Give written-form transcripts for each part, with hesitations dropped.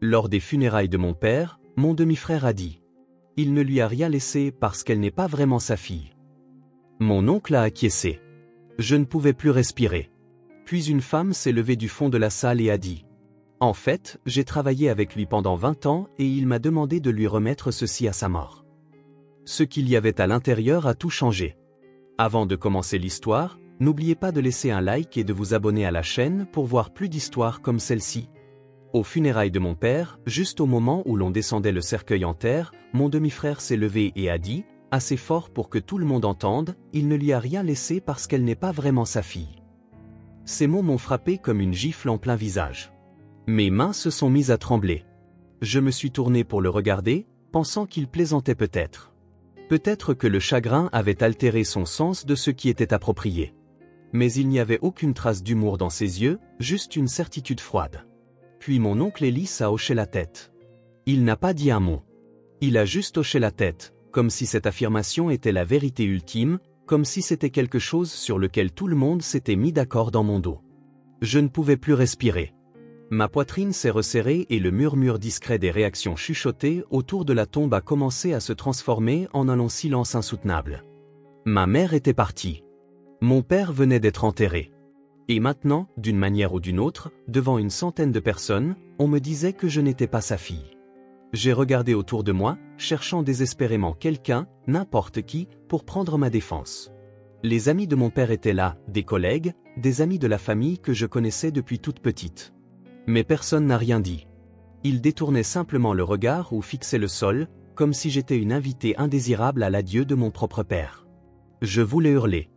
Lors des funérailles de mon père, mon demi-frère a dit. Il ne lui a rien laissé parce qu'elle n'est pas vraiment sa fille. Mon oncle a acquiescé. Je ne pouvais plus respirer. Puis une femme s'est levée du fond de la salle et a dit. En fait, j'ai travaillé avec lui pendant 20 ans et il m'a demandé de lui remettre ceci à sa mort. Ce qu'il y avait à l'intérieur a tout changé. Avant de commencer l'histoire, n'oubliez pas de laisser un like et de vous abonner à la chaîne pour voir plus d'histoires comme celle-ci. Aux funérailles de mon père, juste au moment où l'on descendait le cercueil en terre, mon demi-frère s'est levé et a dit, assez fort pour que tout le monde entende, il ne lui a rien laissé parce qu'elle n'est pas vraiment sa fille. Ces mots m'ont frappé comme une gifle en plein visage. Mes mains se sont mises à trembler. Je me suis tourné pour le regarder, pensant qu'il plaisantait peut-être. Peut-être que le chagrin avait altéré son sens de ce qui était approprié. Mais il n'y avait aucune trace d'humour dans ses yeux, juste une certitude froide. Puis mon oncle Ellis a hoché la tête. Il n'a pas dit un mot. Il a juste hoché la tête, comme si cette affirmation était la vérité ultime, comme si c'était quelque chose sur lequel tout le monde s'était mis d'accord dans mon dos. Je ne pouvais plus respirer. Ma poitrine s'est resserrée et le murmure discret des réactions chuchotées autour de la tombe a commencé à se transformer en un long silence insoutenable. Ma mère était partie. Mon père venait d'être enterré. Et maintenant, d'une manière ou d'une autre, devant une centaine de personnes, on me disait que je n'étais pas sa fille. J'ai regardé autour de moi, cherchant désespérément quelqu'un, n'importe qui, pour prendre ma défense. Les amis de mon père étaient là, des collègues, des amis de la famille que je connaissais depuis toute petite. Mais personne n'a rien dit. Ils détournaient simplement le regard ou fixaient le sol, comme si j'étais une invitée indésirable à l'adieu de mon propre père. Je voulais hurler.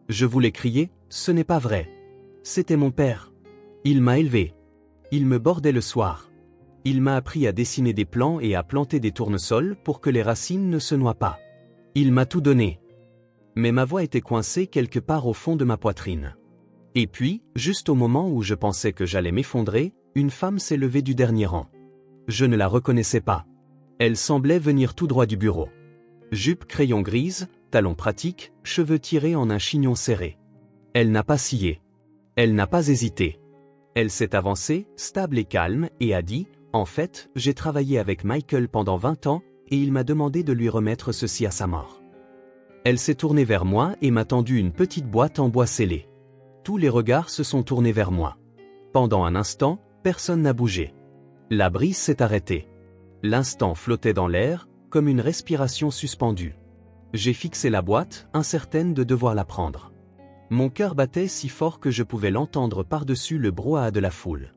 Je voulais crier, ce n'est pas vrai. C'était mon père. Il m'a élevé. Il me bordait le soir. Il m'a appris à dessiner des plans et à planter des tournesols pour que les racines ne se noient pas. Il m'a tout donné. Mais ma voix était coincée quelque part au fond de ma poitrine. Et puis, juste au moment où je pensais que j'allais m'effondrer, une femme s'est levée du dernier rang. Je ne la reconnaissais pas. Elle semblait venir tout droit du bureau. Jupe crayon grise, talons pratiques, cheveux tirés en un chignon serré. Elle n'a pas scié. Elle n'a pas hésité. Elle s'est avancée, stable et calme, et a dit, en fait, j'ai travaillé avec Michael pendant 20 ans, et il m'a demandé de lui remettre ceci à sa mort. Elle s'est tournée vers moi et m'a tendu une petite boîte en bois scellé. Tous les regards se sont tournés vers moi. Pendant un instant, personne n'a bougé. La brise s'est arrêtée. L'instant flottait dans l'air, comme une respiration suspendue. J'ai fixé la boîte, incertaine de devoir la prendre. Mon cœur battait si fort que je pouvais l'entendre par-dessus le brouhaha de la foule.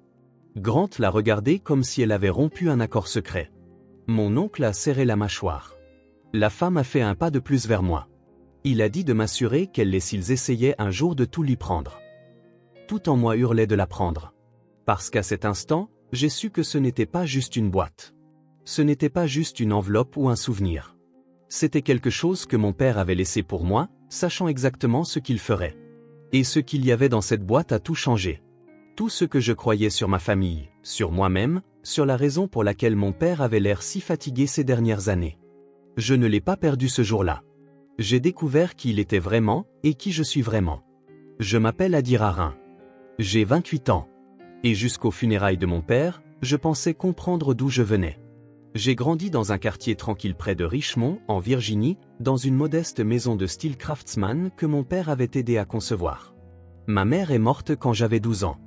Grant l'a regardée comme si elle avait rompu un accord secret. Mon oncle a serré la mâchoire. La femme a fait un pas de plus vers moi. Il a dit de m'assurer qu'elle laisse s'ils essayaient un jour de tout lui prendre. Tout en moi hurlait de la prendre. Parce qu'à cet instant, j'ai su que ce n'était pas juste une boîte. Ce n'était pas juste une enveloppe ou un souvenir. C'était quelque chose que mon père avait laissé pour moi, sachant exactement ce qu'il ferait. Et ce qu'il y avait dans cette boîte a tout changé. Tout ce que je croyais sur ma famille, sur moi-même, sur la raison pour laquelle mon père avait l'air si fatigué ces dernières années. Je ne l'ai pas perdu ce jour-là. J'ai découvert qui il était vraiment, et qui je suis vraiment. Je m'appelle Adi Rarin. J'ai 28 ans. Et jusqu'aux funérailles de mon père, je pensais comprendre d'où je venais. J'ai grandi dans un quartier tranquille près de Richmond, en Virginie, dans une modeste maison de style craftsman que mon père avait aidé à concevoir. Ma mère est morte quand j'avais 12 ans.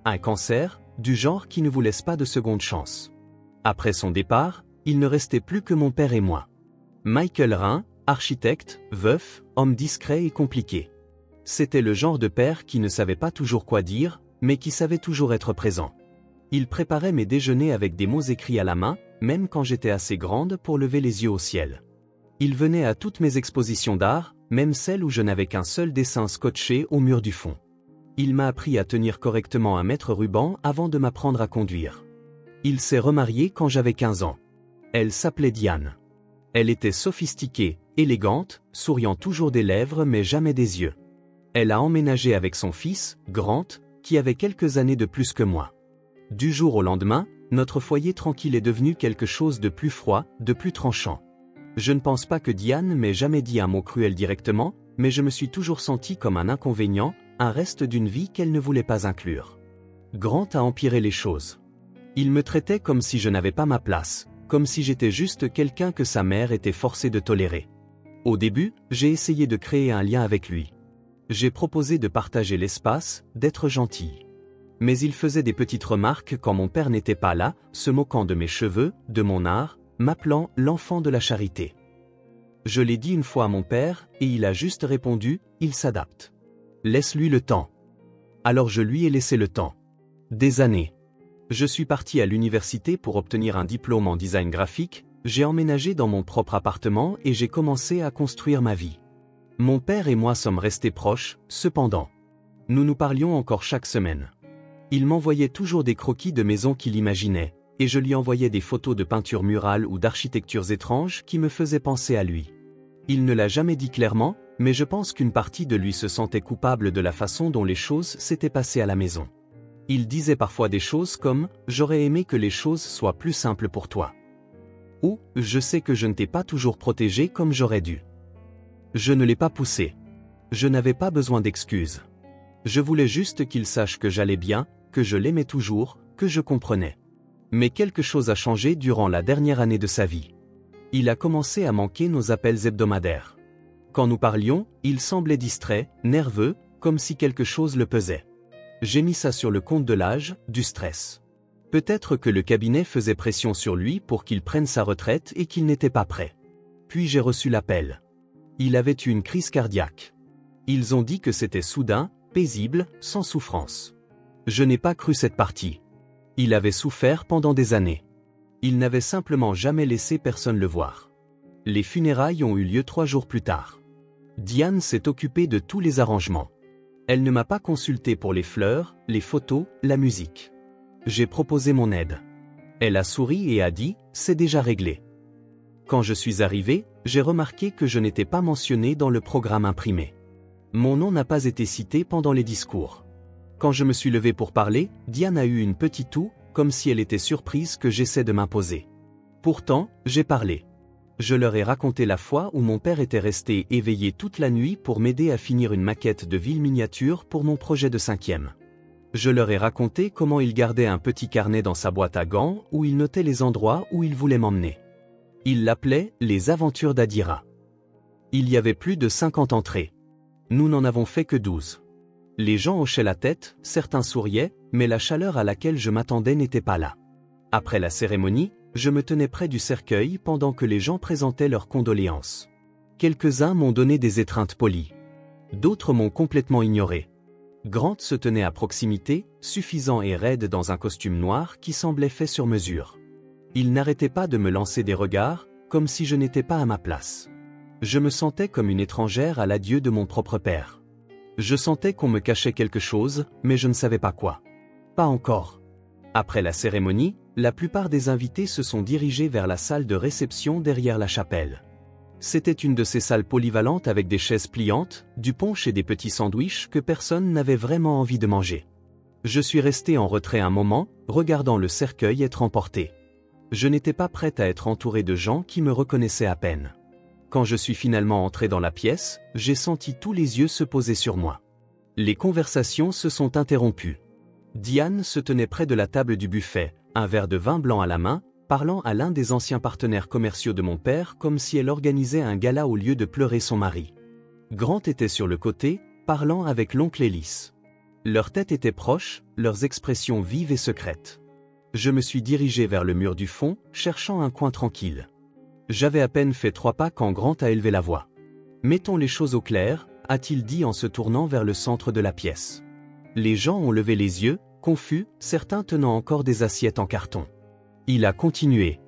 Un cancer, du genre qui ne vous laisse pas de seconde chance. Après son départ, il ne restait plus que mon père et moi. Michael Rain, architecte, veuf, homme discret et compliqué. C'était le genre de père qui ne savait pas toujours quoi dire, mais qui savait toujours être présent. Il préparait mes déjeuners avec des mots écrits à la main, même quand j'étais assez grande pour lever les yeux au ciel. Il venait à toutes mes expositions d'art, même celles où je n'avais qu'un seul dessin scotché au mur du fond. Il m'a appris à tenir correctement un mètre ruban avant de m'apprendre à conduire. Il s'est remarié quand j'avais 15 ans. Elle s'appelait Diane. Elle était sophistiquée, élégante, souriant toujours des lèvres mais jamais des yeux. Elle a emménagé avec son fils, Grant, qui avait quelques années de plus que moi. Du jour au lendemain, notre foyer tranquille est devenu quelque chose de plus froid, de plus tranchant. Je ne pense pas que Diane m'ait jamais dit un mot cruel directement, mais je me suis toujours senti comme un inconvénient, un reste d'une vie qu'elle ne voulait pas inclure. Grant a empiré les choses. Il me traitait comme si je n'avais pas ma place, comme si j'étais juste quelqu'un que sa mère était forcée de tolérer. Au début, j'ai essayé de créer un lien avec lui. J'ai proposé de partager l'espace, d'être gentil. Mais il faisait des petites remarques quand mon père n'était pas là, se moquant de mes cheveux, de mon art, m'appelant l'enfant de la charité. Je l'ai dit une fois à mon père, et il a juste répondu, il s'adapte. Laisse-lui le temps. Alors je lui ai laissé le temps. Des années. Je suis parti à l'université pour obtenir un diplôme en design graphique, j'ai emménagé dans mon propre appartement et j'ai commencé à construire ma vie. Mon père et moi sommes restés proches, cependant. Nous nous parlions encore chaque semaine. Il m'envoyait toujours des croquis de maisons qu'il imaginait, et je lui envoyais des photos de peintures murales ou d'architectures étranges qui me faisaient penser à lui. Il ne l'a jamais dit clairement, mais je pense qu'une partie de lui se sentait coupable de la façon dont les choses s'étaient passées à la maison. Il disait parfois des choses comme « J'aurais aimé que les choses soient plus simples pour toi » ou « Je sais que je ne t'ai pas toujours protégé comme j'aurais dû ». Je ne l'ai pas poussé. Je n'avais pas besoin d'excuses. Je voulais juste qu'il sache que j'allais bien, que je l'aimais toujours, que je comprenais. Mais quelque chose a changé durant la dernière année de sa vie. Il a commencé à manquer nos appels hebdomadaires. Quand nous parlions, il semblait distrait, nerveux, comme si quelque chose le pesait. J'ai mis ça sur le compte de l'âge, du stress. Peut-être que le cabinet faisait pression sur lui pour qu'il prenne sa retraite et qu'il n'était pas prêt. Puis j'ai reçu l'appel. Il avait eu une crise cardiaque. Ils ont dit que c'était soudain, paisible, sans souffrance. Je n'ai pas cru cette partie. Il avait souffert pendant des années. Il n'avait simplement jamais laissé personne le voir. Les funérailles ont eu lieu 3 jours plus tard. Diane s'est occupée de tous les arrangements. Elle ne m'a pas consulté pour les fleurs, les photos, la musique. J'ai proposé mon aide. Elle a souri et a dit « C'est déjà réglé ». Quand je suis arrivé, j'ai remarqué que je n'étais pas mentionné dans le programme imprimé. Mon nom n'a pas été cité pendant les discours. Quand je me suis levé pour parler, Diane a eu une petite toux, comme si elle était surprise que j'essaie de m'imposer. Pourtant, j'ai parlé. Je leur ai raconté la fois où mon père était resté éveillé toute la nuit pour m'aider à finir une maquette de ville miniature pour mon projet de 5e. Je leur ai raconté comment il gardait un petit carnet dans sa boîte à gants où il notait les endroits où il voulait m'emmener. Il l'appelait « Les aventures d'Adira ». Il y avait plus de 50 entrées. Nous n'en avons fait que 12. Les gens hochaient la tête, certains souriaient, mais la chaleur à laquelle je m'attendais n'était pas là. Après la cérémonie, je me tenais près du cercueil pendant que les gens présentaient leurs condoléances. Quelques-uns m'ont donné des étreintes polies. D'autres m'ont complètement ignoré. Grant se tenait à proximité, suffisant et raide dans un costume noir qui semblait fait sur mesure. Il n'arrêtait pas de me lancer des regards, comme si je n'étais pas à ma place. Je me sentais comme une étrangère à l'adieu de mon propre père. Je sentais qu'on me cachait quelque chose, mais je ne savais pas quoi. Pas encore. Après la cérémonie, la plupart des invités se sont dirigés vers la salle de réception derrière la chapelle. C'était une de ces salles polyvalentes avec des chaises pliantes, du punch et des petits sandwichs que personne n'avait vraiment envie de manger. Je suis resté en retrait un moment, regardant le cercueil être emporté. Je n'étais pas prête à être entouré de gens qui me reconnaissaient à peine. Quand je suis finalement entré dans la pièce, j'ai senti tous les yeux se poser sur moi. Les conversations se sont interrompues. Diane se tenait près de la table du buffet, un verre de vin blanc à la main, parlant à l'un des anciens partenaires commerciaux de mon père comme si elle organisait un gala au lieu de pleurer son mari. Grant était sur le côté, parlant avec l'oncle Ellis. Leurs têtes étaient proches, leurs expressions vives et secrètes. Je me suis dirigé vers le mur du fond, cherchant un coin tranquille. J'avais à peine fait 3 pas quand Grant a élevé la voix. « Mettons les choses au clair », a-t-il dit en se tournant vers le centre de la pièce. Les gens ont levé les yeux, confus, certains tenant encore des assiettes en carton. Il a continué.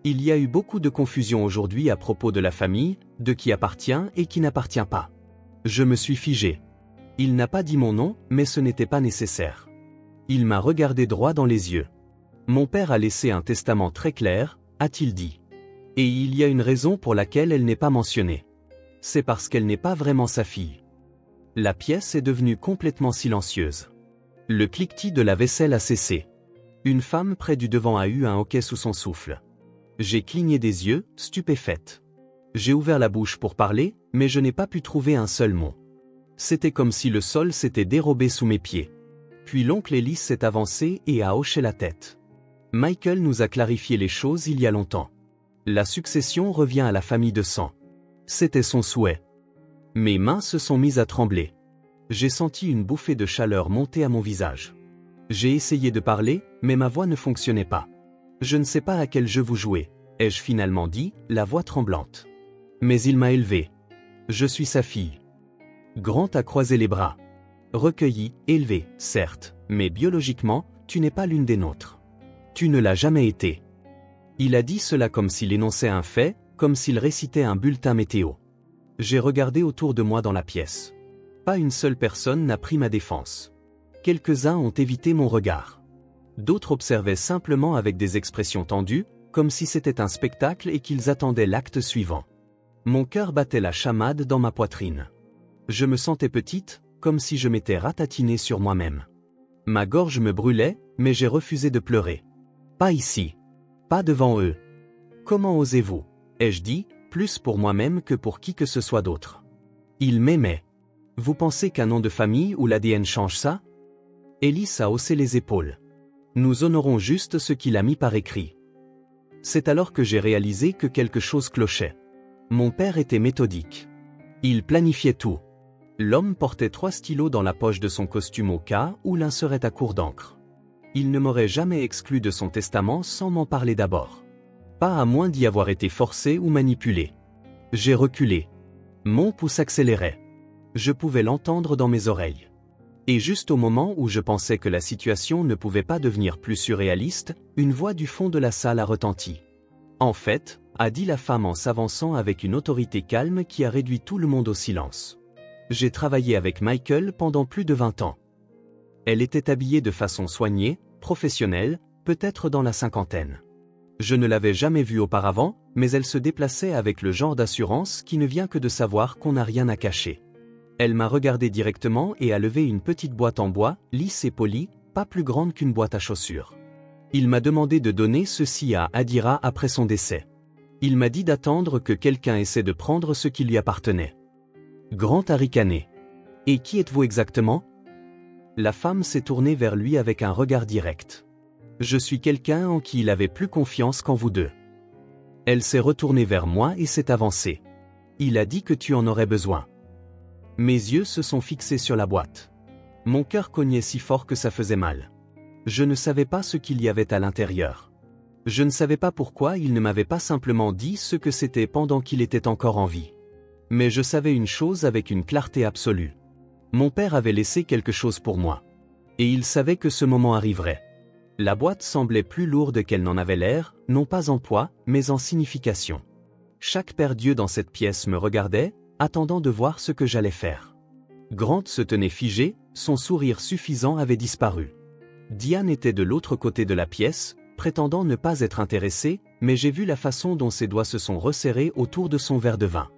Il y a eu beaucoup de confusion aujourd'hui à propos de la famille, de qui appartient et qui n'appartient pas. Je me suis figé. Il n'a pas dit mon nom, mais ce n'était pas nécessaire. Il m'a regardé droit dans les yeux. Mon père a laissé un testament très clair, a-t-il dit. Et il y a une raison pour laquelle elle n'est pas mentionnée. C'est parce qu'elle n'est pas vraiment sa fille. La pièce est devenue complètement silencieuse. Le cliquetis de la vaisselle a cessé. Une femme près du devant a eu un hoquet sous son souffle. J'ai cligné des yeux, stupéfaite. J'ai ouvert la bouche pour parler, mais je n'ai pas pu trouver un seul mot. C'était comme si le sol s'était dérobé sous mes pieds. Puis l'oncle Ellis s'est avancé et a hoché la tête. Michael nous a clarifié les choses il y a longtemps. La succession revient à la famille de sang. C'était son souhait. Mes mains se sont mises à trembler. J'ai senti une bouffée de chaleur monter à mon visage. J'ai essayé de parler, mais ma voix ne fonctionnait pas. Je ne sais pas à quel jeu vous jouez, ai-je finalement dit, la voix tremblante. Mais il m'a élevé. Je suis sa fille. Grant a croisé les bras. Recueilli, élevé, certes, mais biologiquement, tu n'es pas l'une des nôtres. Tu ne l'as jamais été. Il a dit cela comme s'il énonçait un fait, comme s'il récitait un bulletin météo. J'ai regardé autour de moi dans la pièce. Pas une seule personne n'a pris ma défense. Quelques-uns ont évité mon regard. D'autres observaient simplement avec des expressions tendues, comme si c'était un spectacle et qu'ils attendaient l'acte suivant. Mon cœur battait la chamade dans ma poitrine. Je me sentais petite, comme si je m'étais ratatinée sur moi-même. Ma gorge me brûlait, mais j'ai refusé de pleurer. Pas ici. Pas devant eux. Comment osez-vous, ai-je dit, plus pour moi-même que pour qui que ce soit d'autre. Ils m'aimaient. Vous pensez qu'un nom de famille ou l'ADN change ça? Ellis a haussé les épaules. Nous honorons juste ce qu'il a mis par écrit. C'est alors que j'ai réalisé que quelque chose clochait. Mon père était méthodique. Il planifiait tout. L'homme portait 3 stylos dans la poche de son costume au cas où l'un serait à court d'encre. Il ne m'aurait jamais exclu de son testament sans m'en parler d'abord. Pas à moins d'y avoir été forcé ou manipulé. J'ai reculé. Mon pouce accélérait. Je pouvais l'entendre dans mes oreilles. Et juste au moment où je pensais que la situation ne pouvait pas devenir plus surréaliste, une voix du fond de la salle a retenti. En fait, a dit la femme en s'avançant avec une autorité calme qui a réduit tout le monde au silence. J'ai travaillé avec Michael pendant plus de 20 ans. Elle était habillée de façon soignée, professionnelle, peut-être dans la 50aine. Je ne l'avais jamais vue auparavant, mais elle se déplaçait avec le genre d'assurance qui ne vient que de savoir qu'on n'a rien à cacher. Elle m'a regardé directement et a levé une petite boîte en bois, lisse et polie, pas plus grande qu'une boîte à chaussures. Il m'a demandé de donner ceci à Adira après son décès. Il m'a dit d'attendre que quelqu'un essaie de prendre ce qui lui appartenait. Grant a ricané. Et qui êtes-vous exactement? La femme s'est tournée vers lui avec un regard direct. Je suis quelqu'un en qui il avait plus confiance qu'en vous deux. Elle s'est retournée vers moi et s'est avancée. Il a dit que tu en aurais besoin. Mes yeux se sont fixés sur la boîte. Mon cœur cognait si fort que ça faisait mal. Je ne savais pas ce qu'il y avait à l'intérieur. Je ne savais pas pourquoi il ne m'avait pas simplement dit ce que c'était pendant qu'il était encore en vie. Mais je savais une chose avec une clarté absolue. Mon père avait laissé quelque chose pour moi. Et il savait que ce moment arriverait. La boîte semblait plus lourde qu'elle n'en avait l'air, non pas en poids, mais en signification. Chaque paire d'yeux dans cette pièce me regardait, attendant de voir ce que j'allais faire. Grant se tenait figé, son sourire suffisant avait disparu. Diane était de l'autre côté de la pièce, prétendant ne pas être intéressée, mais j'ai vu la façon dont ses doigts se sont resserrés autour de son verre de vin.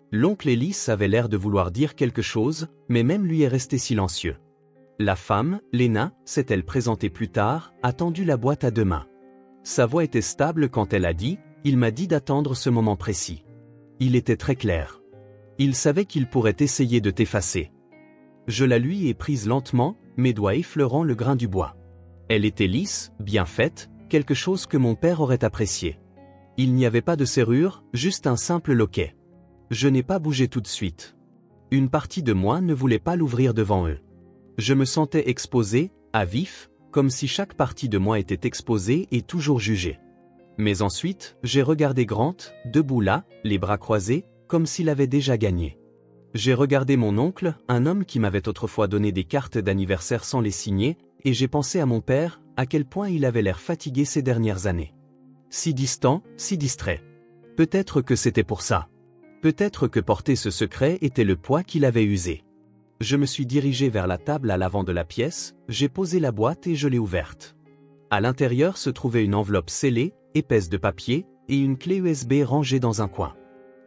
L'oncle Ellis avait l'air de vouloir dire quelque chose, mais même lui est resté silencieux. La femme, Lena, s'est-elle présentée plus tard, a tendu la boîte à 2 mains. Sa voix était stable quand elle a dit « Il m'a dit d'attendre ce moment précis ». Il était très clair. Il savait qu'il pourrait essayer de t'effacer. Je la lui ai prise lentement, mes doigts effleurant le grain du bois. Elle était lisse, bien faite, quelque chose que mon père aurait apprécié. Il n'y avait pas de serrure, juste un simple loquet. Je n'ai pas bougé tout de suite. Une partie de moi ne voulait pas l'ouvrir devant eux. Je me sentais exposé, à vif, comme si chaque partie de moi était exposée et toujours jugée. Mais ensuite, j'ai regardé Grant, debout là, les bras croisés, comme s'il avait déjà gagné. J'ai regardé mon oncle, un homme qui m'avait autrefois donné des cartes d'anniversaire sans les signer, et j'ai pensé à mon père, à quel point il avait l'air fatigué ces dernières années. Si distant, si distrait. Peut-être que c'était pour ça. Peut-être que porter ce secret était le poids qu'il avait usé. Je me suis dirigé vers la table à l'avant de la pièce, j'ai posé la boîte et je l'ai ouverte. À l'intérieur se trouvait une enveloppe scellée, épaisse de papier, et une clé USB rangée dans un coin.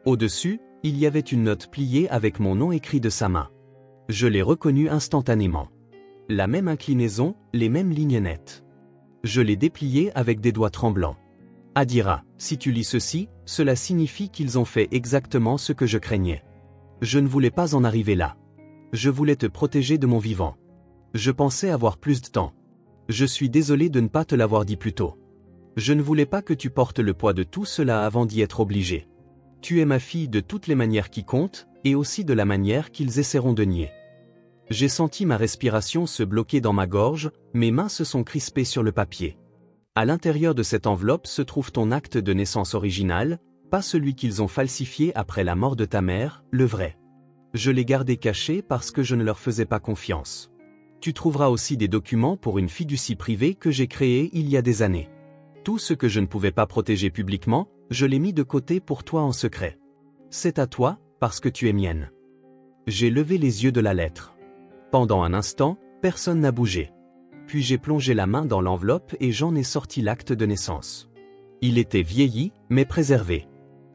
Au-dessus, il y avait une note pliée avec mon nom écrit de sa main. Je l'ai reconnue instantanément. La même inclinaison, les mêmes lignes nettes. Je l'ai dépliée avec des doigts tremblants. Adira, si tu lis ceci, cela signifie qu'ils ont fait exactement ce que je craignais. Je ne voulais pas en arriver là. Je voulais te protéger de mon vivant. Je pensais avoir plus de temps. Je suis désolé de ne pas te l'avoir dit plus tôt. Je ne voulais pas que tu portes le poids de tout cela avant d'y être obligé. Tu es ma fille de toutes les manières qui comptent, et aussi de la manière qu'ils essaieront de nier. J'ai senti ma respiration se bloquer dans ma gorge, mes mains se sont crispées sur le papier. À l'intérieur de cette enveloppe se trouve ton acte de naissance original, pas celui qu'ils ont falsifié après la mort de ta mère, le vrai. Je l'ai gardé caché parce que je ne leur faisais pas confiance. Tu trouveras aussi des documents pour une fiducie privée que j'ai créée il y a des années. Tout ce que je ne pouvais pas protéger publiquement, je l'ai mis de côté pour toi en secret. C'est à toi, parce que tu es mienne. J'ai levé les yeux de la lettre. Pendant un instant, personne n'a bougé. Puis j'ai plongé la main dans l'enveloppe et j'en ai sorti l'acte de naissance. Il était vieilli, mais préservé.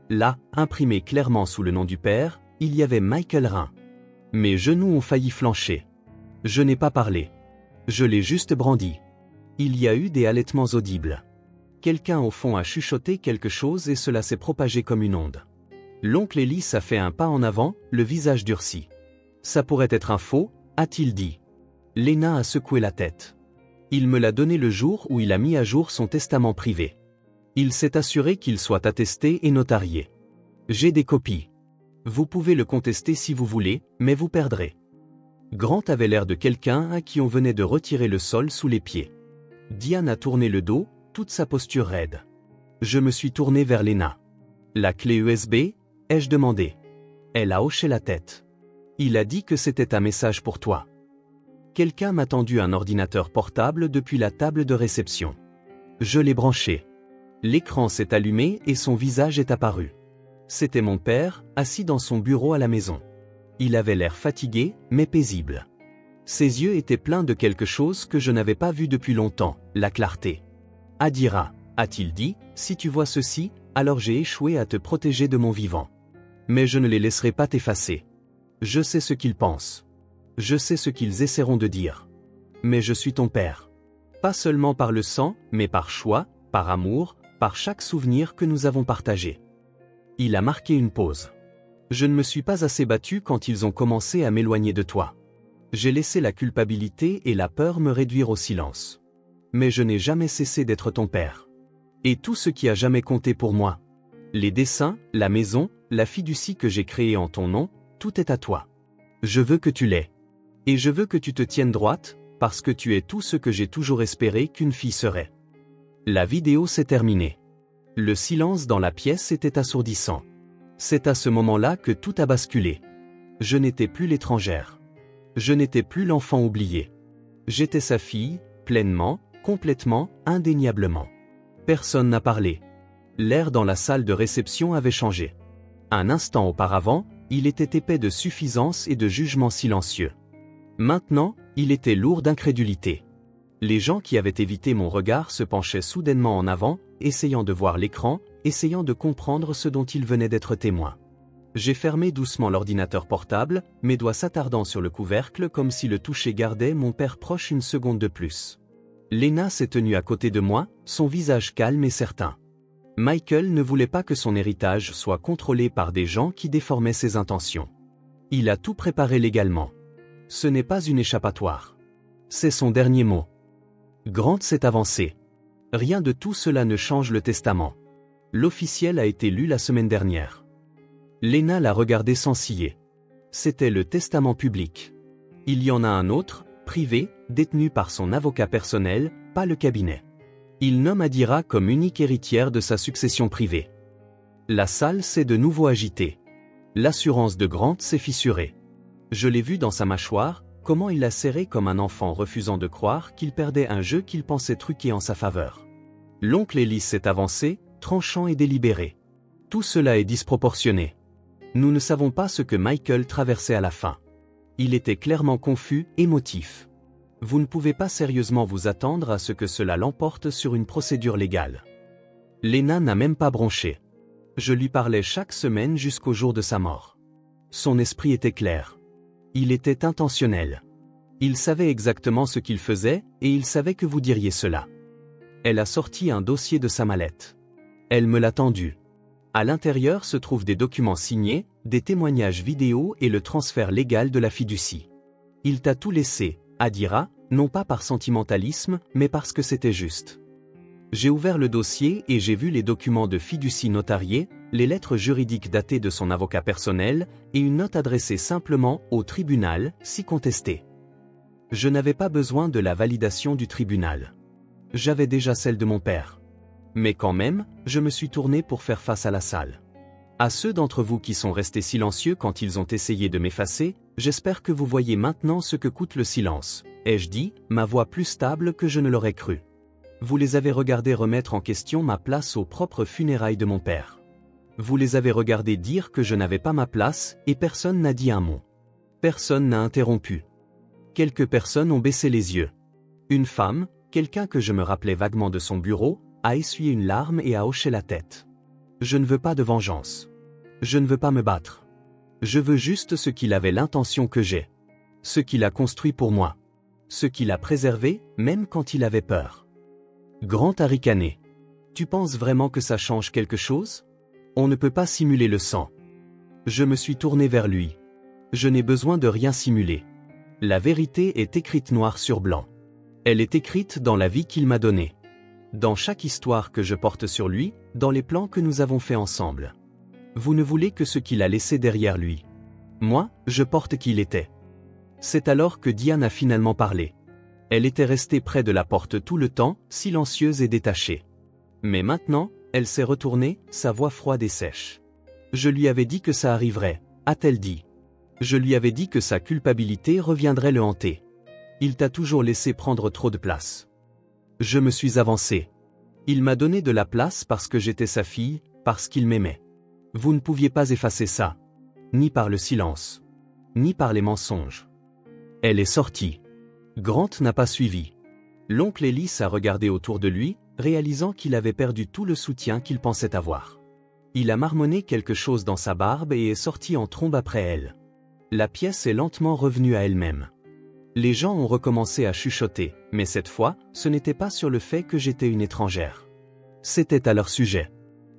Là, imprimé clairement sous le nom du père, il y avait Michael Rhin. Mes genoux ont failli flancher. Je n'ai pas parlé. Je l'ai juste brandi. Il y a eu des halètements audibles. Quelqu'un au fond a chuchoté quelque chose et cela s'est propagé comme une onde. L'oncle Ellis a fait un pas en avant, le visage durci. Ça pourrait être un faux, a-t-il dit. Lena a secoué la tête. Il me l'a donné le jour où il a mis à jour son testament privé. Il s'est assuré qu'il soit attesté et notarié. J'ai des copies. Vous pouvez le contester si vous voulez, mais vous perdrez. Grant avait l'air de quelqu'un à qui on venait de retirer le sol sous les pieds. Diane a tourné le dos, toute sa posture raide. Je me suis tourné vers Lena. La clé USB, ai-je demandé. Elle a hoché la tête. Il a dit que c'était un message pour toi. Quelqu'un m'a tendu un ordinateur portable depuis la table de réception. Je l'ai branché. L'écran s'est allumé et son visage est apparu. C'était mon père, assis dans son bureau à la maison. Il avait l'air fatigué, mais paisible. Ses yeux étaient pleins de quelque chose que je n'avais pas vu depuis longtemps, la clarté. Adira, a-t-il dit, si tu vois ceci, alors j'ai échoué à te protéger de mon vivant. Mais je ne les laisserai pas t'effacer. Je sais ce qu'ils pensent. Je sais ce qu'ils essaieront de dire. Mais je suis ton père. Pas seulement par le sang, mais par choix, par amour, par chaque souvenir que nous avons partagé. Il a marqué une pause. Je ne me suis pas assez battu quand ils ont commencé à m'éloigner de toi. J'ai laissé la culpabilité et la peur me réduire au silence. Mais je n'ai jamais cessé d'être ton père. Et tout ce qui a jamais compté pour moi. Les dessins, la maison, la fiducie que j'ai créée en ton nom, tout est à toi. Je veux que tu l'aies. Et je veux que tu te tiennes droite, parce que tu es tout ce que j'ai toujours espéré qu'une fille serait. La vidéo s'est terminée. Le silence dans la pièce était assourdissant. C'est à ce moment-là que tout a basculé. Je n'étais plus l'étrangère. Je n'étais plus l'enfant oublié. J'étais sa fille, pleinement, complètement, indéniablement. Personne n'a parlé. L'air dans la salle de réception avait changé. Un instant auparavant, il était épais de suffisance et de jugement silencieux. Maintenant, il était lourd d'incrédulité. Les gens qui avaient évité mon regard se penchaient soudainement en avant, essayant de voir l'écran, essayant de comprendre ce dont ils venaient d'être témoins. J'ai fermé doucement l'ordinateur portable, mes doigts s'attardant sur le couvercle comme si le toucher gardait mon père proche une seconde de plus. Lena s'est tenue à côté de moi, son visage calme et certain. Michael ne voulait pas que son héritage soit contrôlé par des gens qui déformaient ses intentions. Il a tout préparé légalement. Ce n'est pas une échappatoire. C'est son dernier mot. Grant s'est avancé. Rien de tout cela ne change le testament. L'officiel a été lu la semaine dernière. Lena l'a regardé sans ciller. C'était le testament public. Il y en a un autre, privé, détenu par son avocat personnel, pas le cabinet. Il nomme Adira comme unique héritière de sa succession privée. La salle s'est de nouveau agitée. L'assurance de Grant s'est fissurée. Je l'ai vu dans sa mâchoire, comment il a serré comme un enfant refusant de croire qu'il perdait un jeu qu'il pensait truqué en sa faveur. L'oncle Ellis s'est avancé, tranchant et délibéré. Tout cela est disproportionné. Nous ne savons pas ce que Michael traversait à la fin. Il était clairement confus, émotif. Vous ne pouvez pas sérieusement vous attendre à ce que cela l'emporte sur une procédure légale. Lena n'a même pas bronché. Je lui parlais chaque semaine jusqu'au jour de sa mort. Son esprit était clair. Il était intentionnel. Il savait exactement ce qu'il faisait, et il savait que vous diriez cela. Elle a sorti un dossier de sa mallette. Elle me l'a tendu. À l'intérieur se trouvent des documents signés, des témoignages vidéo et le transfert légal de la fiducie. Il t'a tout laissé, Adira, non pas par sentimentalisme, mais parce que c'était juste. J'ai ouvert le dossier et j'ai vu les documents de fiducie notariés, les lettres juridiques datées de son avocat personnel et une note adressée simplement au tribunal, si contestée. Je n'avais pas besoin de la validation du tribunal. J'avais déjà celle de mon père. Mais quand même, je me suis tourné pour faire face à la salle. À ceux d'entre vous qui sont restés silencieux quand ils ont essayé de m'effacer, j'espère que vous voyez maintenant ce que coûte le silence, ai-je dit, ma voix plus stable que je ne l'aurais cru. Vous les avez regardés remettre en question ma place aux propres funérailles de mon père. Vous les avez regardés dire que je n'avais pas ma place et personne n'a dit un mot. Personne n'a interrompu. Quelques personnes ont baissé les yeux. Une femme, quelqu'un que je me rappelais vaguement de son bureau, a essuyé une larme et a hoché la tête. Je ne veux pas de vengeance. Je ne veux pas me battre. Je veux juste ce qu'il avait l'intention que j'ai. Ce qu'il a construit pour moi. Ce qu'il a préservé, même quand il avait peur. Grant a ricané. Tu penses vraiment que ça change quelque chose? On ne peut pas simuler le sang. Je me suis tourné vers lui. Je n'ai besoin de rien simuler. La vérité est écrite noir sur blanc. Elle est écrite dans la vie qu'il m'a donnée. Dans chaque histoire que je porte sur lui, dans les plans que nous avons faits ensemble. Vous ne voulez que ce qu'il a laissé derrière lui. Moi, je porte qui il était. C'est alors que Diane a finalement parlé. Elle était restée près de la porte tout le temps, silencieuse et détachée. Mais maintenant, elle s'est retournée, sa voix froide et sèche. Je lui avais dit que ça arriverait, a-t-elle dit. Je lui avais dit que sa culpabilité reviendrait le hanter. Il t'a toujours laissé prendre trop de place. Je me suis avancé. Il m'a donné de la place parce que j'étais sa fille, parce qu'il m'aimait. Vous ne pouviez pas effacer ça. Ni par le silence. Ni par les mensonges. Elle est sortie. Grant n'a pas suivi. L'oncle Ellis a regardé autour de lui, réalisant qu'il avait perdu tout le soutien qu'il pensait avoir. Il a marmonné quelque chose dans sa barbe et est sorti en trombe après elle. La pièce est lentement revenue à elle-même. Les gens ont recommencé à chuchoter, mais cette fois, ce n'était pas sur le fait que j'étais une étrangère. C'était à leur sujet.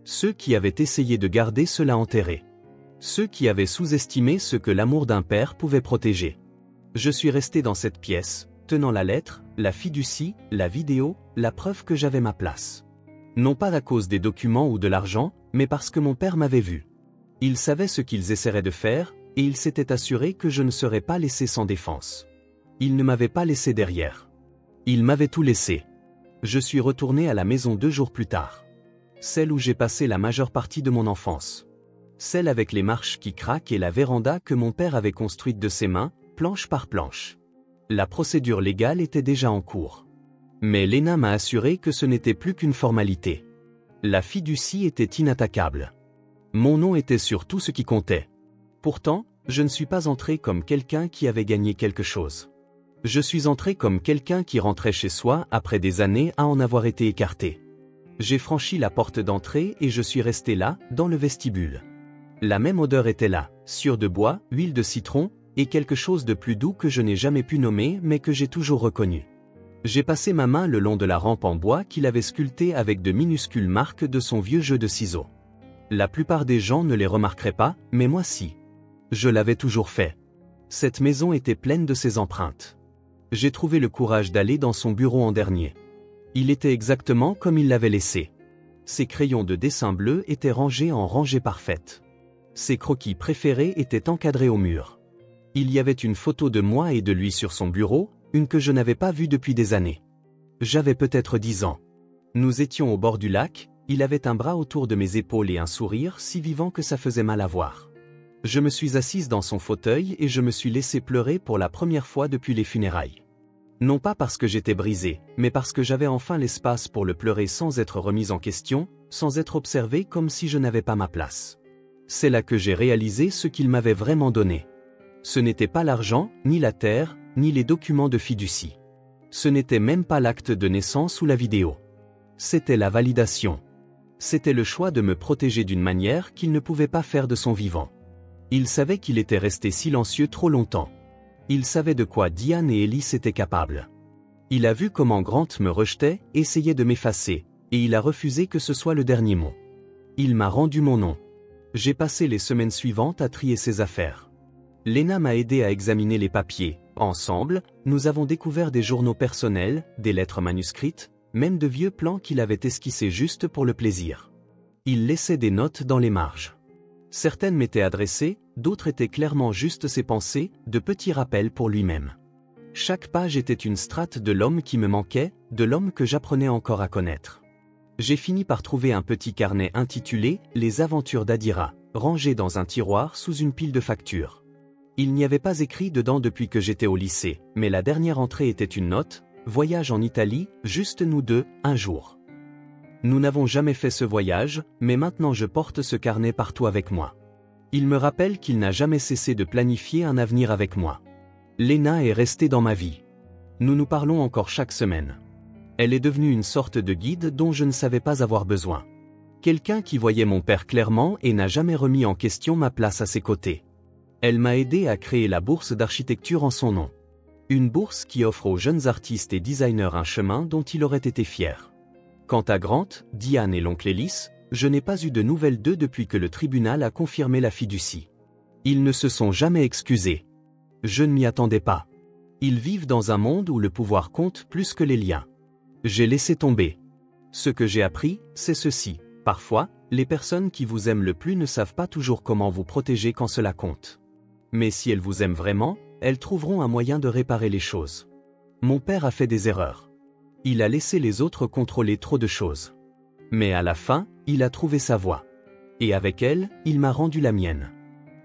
Ceux qui avaient essayé de garder cela enterré. Ceux qui avaient sous-estimé ce que l'amour d'un père pouvait protéger. Je suis resté dans cette pièce, tenant la lettre, la fiducie, la vidéo, la preuve que j'avais ma place. Non pas à cause des documents ou de l'argent, mais parce que mon père m'avait vu. Il savait ce qu'ils essaieraient de faire, et il s'était assuré que je ne serais pas laissé sans défense. Il ne m'avait pas laissé derrière. Il m'avait tout laissé. Je suis retourné à la maison 2 jours plus tard. Celle où j'ai passé la majeure partie de mon enfance. Celle avec les marches qui craquent et la véranda que mon père avait construite de ses mains, planche par planche. La procédure légale était déjà en cours. Mais Lena m'a assuré que ce n'était plus qu'une formalité. La fiducie était inattaquable. Mon nom était sur tout ce qui comptait. Pourtant, je ne suis pas entré comme quelqu'un qui avait gagné quelque chose. Je suis entré comme quelqu'un qui rentrait chez soi après des années à en avoir été écarté. J'ai franchi la porte d'entrée et je suis resté là, dans le vestibule. La même odeur était là, sueur de bois, huile de citron, et quelque chose de plus doux que je n'ai jamais pu nommer mais que j'ai toujours reconnu. J'ai passé ma main le long de la rampe en bois qu'il avait sculptée avec de minuscules marques de son vieux jeu de ciseaux. La plupart des gens ne les remarqueraient pas, mais moi si. Je l'avais toujours fait. Cette maison était pleine de ses empreintes. J'ai trouvé le courage d'aller dans son bureau en dernier. Il était exactement comme il l'avait laissé. Ses crayons de dessin bleu étaient rangés en rangées parfaites. Ses croquis préférés étaient encadrés au mur. Il y avait une photo de moi et de lui sur son bureau, une que je n'avais pas vue depuis des années. J'avais peut-être 10 ans. Nous étions au bord du lac, il avait un bras autour de mes épaules et un sourire si vivant que ça faisait mal à voir. Je me suis assise dans son fauteuil et je me suis laissé pleurer pour la première fois depuis les funérailles. Non pas parce que j'étais brisé, mais parce que j'avais enfin l'espace pour le pleurer sans être remise en question, sans être observé comme si je n'avais pas ma place. C'est là que j'ai réalisé ce qu'il m'avait vraiment donné. Ce n'était pas l'argent, ni la terre, ni les documents de fiducie. Ce n'était même pas l'acte de naissance ou la vidéo. C'était la validation. C'était le choix de me protéger d'une manière qu'il ne pouvait pas faire de son vivant. Il savait qu'il était resté silencieux trop longtemps. Il savait de quoi Diane et Ellis étaient capables. Il a vu comment Grant me rejetait, essayait de m'effacer, et il a refusé que ce soit le dernier mot. Il m'a rendu mon nom. J'ai passé les semaines suivantes à trier ses affaires. Lena m'a aidé à examiner les papiers. Ensemble, nous avons découvert des journaux personnels, des lettres manuscrites, même de vieux plans qu'il avait esquissés juste pour le plaisir. Il laissait des notes dans les marges. Certaines m'étaient adressées, d'autres étaient clairement juste ses pensées, de petits rappels pour lui-même. Chaque page était une strate de l'homme qui me manquait, de l'homme que j'apprenais encore à connaître. J'ai fini par trouver un petit carnet intitulé « Les aventures d'Adira », rangé dans un tiroir sous une pile de factures. Il n'y avait pas écrit dedans depuis que j'étais au lycée, mais la dernière entrée était une note « Voyage en Italie, juste nous deux, un jour ». Nous n'avons jamais fait ce voyage, mais maintenant je porte ce carnet partout avec moi. Il me rappelle qu'il n'a jamais cessé de planifier un avenir avec moi. Léna est restée dans ma vie. Nous nous parlons encore chaque semaine. Elle est devenue une sorte de guide dont je ne savais pas avoir besoin. Quelqu'un qui voyait mon père clairement et n'a jamais remis en question ma place à ses côtés. Elle m'a aidé à créer la bourse d'architecture en son nom. Une bourse qui offre aux jeunes artistes et designers un chemin dont il aurait été fier. Quant à Grant, Diane et l'oncle Ellis, je n'ai pas eu de nouvelles d'eux depuis que le tribunal a confirmé la fiducie. Ils ne se sont jamais excusés. Je ne m'y attendais pas. Ils vivent dans un monde où le pouvoir compte plus que les liens. J'ai laissé tomber. Ce que j'ai appris, c'est ceci. Parfois, les personnes qui vous aiment le plus ne savent pas toujours comment vous protéger quand cela compte. Mais si elles vous aiment vraiment, elles trouveront un moyen de réparer les choses. Mon père a fait des erreurs. Il a laissé les autres contrôler trop de choses. Mais à la fin, il a trouvé sa voie. Et avec elle, il m'a rendu la mienne.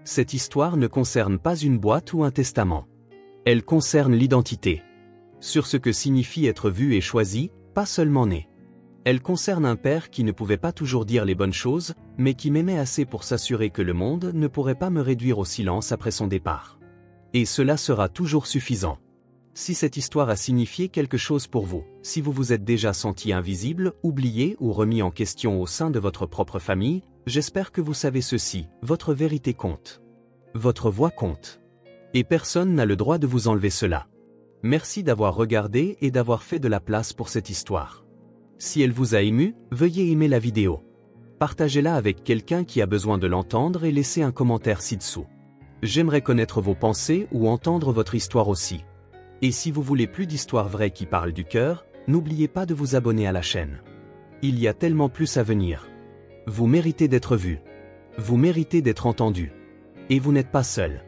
Cette histoire ne concerne pas une boîte ou un testament. Elle concerne l'identité. Sur ce que signifie être vu et choisi, pas seulement né. Elle concerne un père qui ne pouvait pas toujours dire les bonnes choses, mais qui m'aimait assez pour s'assurer que le monde ne pourrait pas me réduire au silence après son départ. Et cela sera toujours suffisant. Si cette histoire a signifié quelque chose pour vous, si vous vous êtes déjà senti invisible, oublié ou remis en question au sein de votre propre famille, j'espère que vous savez ceci, votre vérité compte. Votre voix compte. Et personne n'a le droit de vous enlever cela. Merci d'avoir regardé et d'avoir fait de la place pour cette histoire. Si elle vous a ému, veuillez aimer la vidéo. Partagez-la avec quelqu'un qui a besoin de l'entendre et laissez un commentaire ci-dessous. J'aimerais connaître vos pensées ou entendre votre histoire aussi. Et si vous voulez plus d'histoires vraies qui parlent du cœur, n'oubliez pas de vous abonner à la chaîne. Il y a tellement plus à venir. Vous méritez d'être vu. Vous méritez d'être entendu. Et vous n'êtes pas seul.